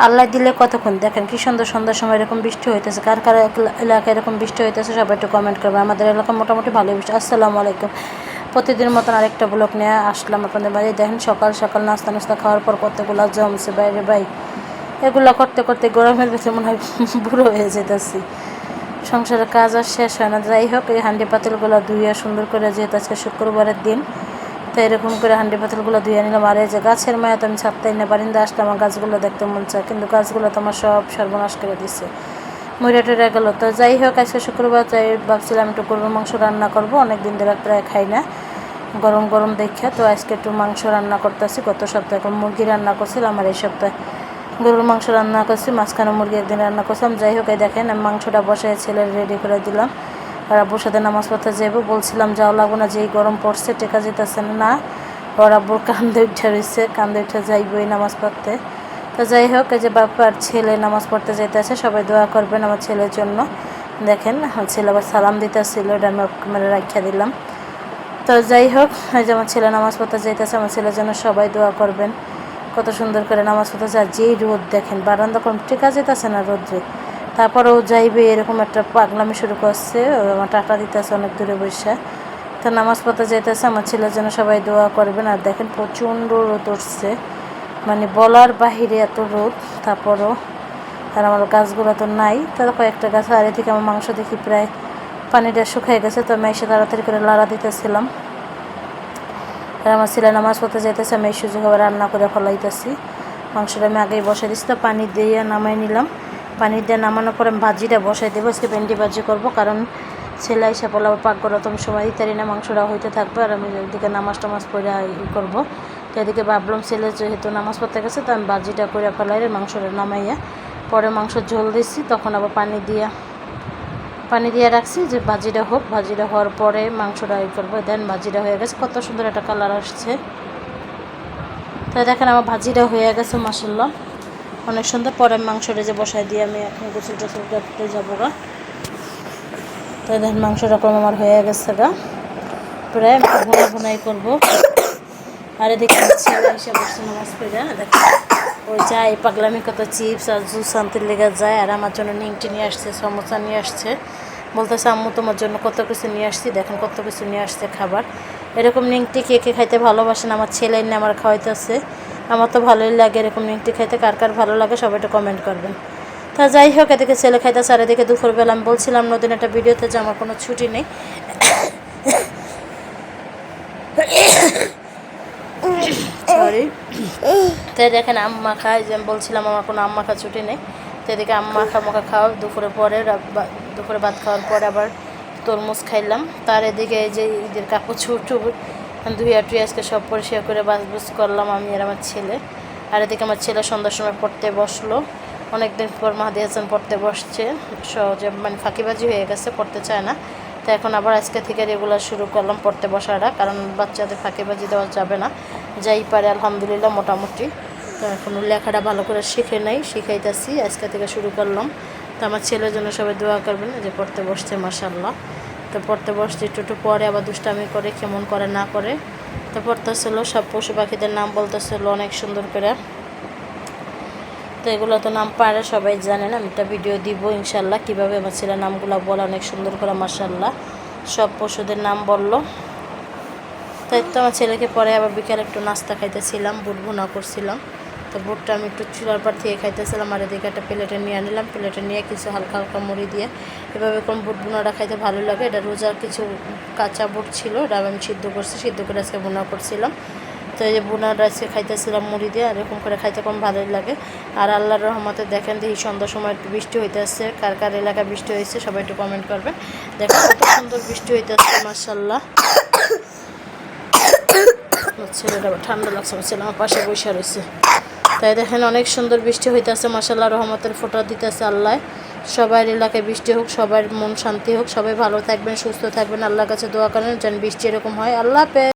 আল্লাহ দিলে কতক্ষণ। দেখেন কি সুন্দর সন্ধ্যার সময় এরকম বৃষ্টি হইতেছে। কার কার এলাকায় এরকম বৃষ্টি হইতেছে সবাই একটু কমেন্ট করবে। আমাদের এলাকা মোটামুটি ভালোই বৃষ্টি। আসসালামু আলাইকুম। প্রতিদিন মতন আরেকটা ব্লগ নিয়ে আসলাম আপনাদের বাড়ি। দেখেন সকাল সকাল নাস্তা খাওয়ার পর কতগুলো জমছে বাইরে ভাই। এগুলো করতে করতে গরমের ভিতরে মনে হয় বুড়ো হয়ে যেতেছি। সংসারের কাজ আর শেষ হয় না। যাই হোক, এই হাঁডি পাতিলগুলো ধুইয়া সুন্দর করে, যেহেতু আজকে শুক্রবারের দিন, তো এরকম করে হাঁডি পাতিলগুলো ধুয়ে নিলাম। আর এই যে গাছের মায়া তো আমি ছাড়তেই না, বারিন্দা আসলে আমার গাছগুলো দেখতে মন চায়, কিন্তু গাছগুলো তো আমার সব সর্বনাশ করে দিচ্ছে, মরে টরে গেল। তো যাই হোক, আজকে শুক্রবার, তাই ভাবছিলাম একটু গরুর মাংস রান্না করবো। অনেকদিন ধরে প্রায় খাই না, গরম গরম দেখে। তো আজকে একটু মাংস রান্না করতেছি। গত সপ্তাহে এখন মুরগি রান্না করছিলাম, আর এই সপ্তাহে গরুর মাংস রান্না করছি। মাঝখানে মুরগি একদিন রান্না করছিলাম। যাই হোক, এই দেখেন আমি মাংসটা বসায় ছেলের রেডি করে দিলাম। আর আব্বুর সাথে নামাজ পড়তে যাইব, বলছিলাম যাওয়া লাগবো না, যেই গরম পড়ছে টেকা যেতেছে না। ওর আব্বুর কান্দে উঠে রয়েছে, কান্দে উঠে যাইবই নামাজ পড়তে। তো যাই হোক, এই যে বাপ্পার ছেলে নামাজ পড়তে যাইতেছে, সবাই দোয়া করবেন আমার ছেলের জন্য। দেখেন ছেলে আবার সালাম দিতেছিল, এটা আমি ক্যামেরা রাখিয়া দিলাম। তো যাই হোক, এই যে আমার ছেলে নামাজ পড়তে যাইতেছে, আমার ছেলের জন্য সবাই দোয়া করবেন। কত সুন্দর করে নামাজ পড়তে যায়। যেই রোদ দেখেন, বারান্দা কোন টিকা যেতেছে না রোদ্রে, তারপরেও যাইবে এরকম একটা পাগলামি শুরু করছে। আমার টাটা দিতেছে অনেক দূরে বসে। তো নামাজ পড়তে যাইতেছে, আমার ছেলের জন্য সবাই দোয়া করবেন। আর দেখেন প্রচণ্ড রোদ উঠছে, মানে বলার বাহিরে এত রোদ। তারপরও আর আমার গাছগুলো তো নাই, তারা কয়েকটা গাছ। আর এদিকে আমার মাংস দেখি প্রায় পানিটা শুকিয়ে গেছে, তো আমি এসে তাড়াতাড়ি করে লাড়া দিতেছিলাম। আর আমার ছেলে নামাজ পড়তে যাইতেছে, আমি এই সুযোগ আবার রান্না করে ফলাইতেছি। মাংসটা আমি আগেই বসাই দিচ্ছি, তো পানি দিয়ে নামাই নিলাম। পানি দিয়ে নামানোর পরে আমি ভাজিটা বসাই দেবো। আজকে ভেন্ডি ভাজি করবো, কারণ ছেলে এসে পোলাও পাক করে তো আমি সময় দিতে পারি না, মাংসটা হইতে থাকবে। আর আমি এদিকে নামাজ টামাজ পড়ে করবো। তো এদিকে ভাবলাম ছেলে যেহেতু নামাজ পড়তে গেছে, তো আমি ভাজিটা করে ফেলাই, মাংসটা নামাইয়া পরে মাংস ঝোল দিচ্ছি। তখন আবার পানি দিয়ে রাখছি যে ভাজিটা হোক। ভাজিটা হওয়ার পরে মাংসটা করবো। দেন ভাজিটা হয়ে গেছে, কত সুন্দর একটা কালার আসছে। তো দেখেন আমার ভাজিটা হয়ে গেছে মাশাআল্লাহ, অনেক সুন্দর। পরে মাংসটা যে বসাই দিয়ে আমি এখন গোসল টোসল করতে যাবো গা। তো দেখেন মাংসটা কম আমার হয়ে গেছে গা, প্রায় ভুনাই করবো। আর এদিকে ছেলে এসে বসছে নামাজ পড়ে। দেখেন ওই যায় পাগলামি, কত চিপস আর জুস আনতে লেগে যায়। আর আমার জন্য নিংটি নিয়ে আসছে, সমোসা নিয়ে আসছে, বলতেছে আম্মু তোমার জন্য কত কিছু নিয়ে আসছি। দেখেন কত কিছু নিয়ে আসছে খাবার। এরকম নিংটি কে কে খাইতে ভালোবাসেন? আমার ছেলে এনে আমার খাওয়াইতেছে, আমার তো ভালোই লাগে এরকম নিংটি খাইতে। কার কার ভালো লাগে সবাই একটু কমেন্ট করবেন। তা যাই হোক, এদিকে ছেলে খাইতেছে। আর এদিকে দুপুরবেলা আমি বলছিলাম নতুন একটা ভিডিওতে যে আমার কোনো ছুটি নেই। সরি। তাই দেখেন আম্মা খায়, যে আমি বলছিলাম আমার কোনো আম্মা খা ছুটি নেই। তো এদিকে আম্মা মাখা খাওয়া দুপুরে পরে, দুপুরে ভাত খাওয়ার পরে আবার তরমুজ খাইলাম। তার এদিকে এই যে ঈদের কাপড় চোপড় ধুইয়া টুই আজকে সব পরিষ্কার করে বাজবুজ করলাম আমি আর আমার ছেলে। আর এদিকে আমার ছেলে সন্ধ্যার সময় পড়তে বসলো। অনেকদিন পর মাহাদি হাসান পড়তে বসছে, সহজে মানে ফাঁকিবাজি হয়ে গেছে, পড়তে চায় না। তো এখন আবার আজকে থেকে রেগুলার শুরু করলাম পড়তে বসাটা, কারণ বাচ্চাদের ফাঁকিবাজি দেওয়া যাবে না। যাই পারে আলহামদুলিল্লাহ মোটামুটি। তো এখনও লেখাটা ভালো করে শিখে নাই, শিখাইতেছি, আজকে থেকে শুরু করলাম। তো আমার ছেলের জন্য সবাই দোয়া করবেন, যে পড়তে বসছে মাশাআল্লাহ। তো পড়তে বসছে, একটু পরে আবার দুষ্টামি করে, কেমন করে না করে। তো পড়তেছিল, সব পশু পাখিদের নাম বলতেছিল অনেক সুন্দর করে। তো এগুলো তো নাম পারে সবাই জানেন, আমি একটা ভিডিও দিব ইনশাল্লাহ কীভাবে আমার ছেলের নামগুলো বলে অনেক সুন্দর করে মাশাআল্লাহ সব পশুদের নাম বললো। তাই তো আমার ছেলেকে পরে আবার বিকেলে একটু নাস্তা খাইতেছিলাম, বুট ভুনা করছিলাম। তো বুটটা আমি একটু চুলার পর থেকে খাইতেছিলাম। আর এদিকে একটা প্লেটে নিয়ে নিলাম, প্লেটে নিয়ে কিছু হালকা হালকা মুড়ি দিয়ে এভাবে কোন বুট ভুনাটা খাইতে ভালো লাগে। এটা রোজার কিছু কাঁচা বুট ছিল, এটা আমি সিদ্ধ করছি, সিদ্ধ করে আজকে ভুনা করছিলাম। তো এই যে ভুনাটা আজকে খাইতেছিলাম মুড়ি দিয়ে, এরকম করে খাইতে কম ভালোই লাগে। আর আল্লাহর রহমতে দেখেন দেখি সন্ধ্যার সময় একটু বৃষ্টি হইতে আসছে। কার কার এলাকায় বৃষ্টি হয়েছে সবাই একটু কমেন্ট করবেন। দেখেন কত সুন্দর বৃষ্টি হইতে আসছে মাশাআল্লাহ। ছেলেটা ঠান্ডা লাগছে, আমার ছেলে আমার পাশে বসে রয়েছে। তাই দেখেন অনেক সুন্দর বৃষ্টি হইতেছে মাশাআল্লাহ, রহমতের ফোঁটা দিতেছে আল্লাহ। সবার এলাকায় বৃষ্টি হোক, সবার মন শান্তি হোক, সবাই ভালো থাকবেন, সুস্থ থাকবেন, আল্লাহর কাছে দোয়া করেন যেন বৃষ্টি এরকম হয়। আল্লাহ হাফেজ।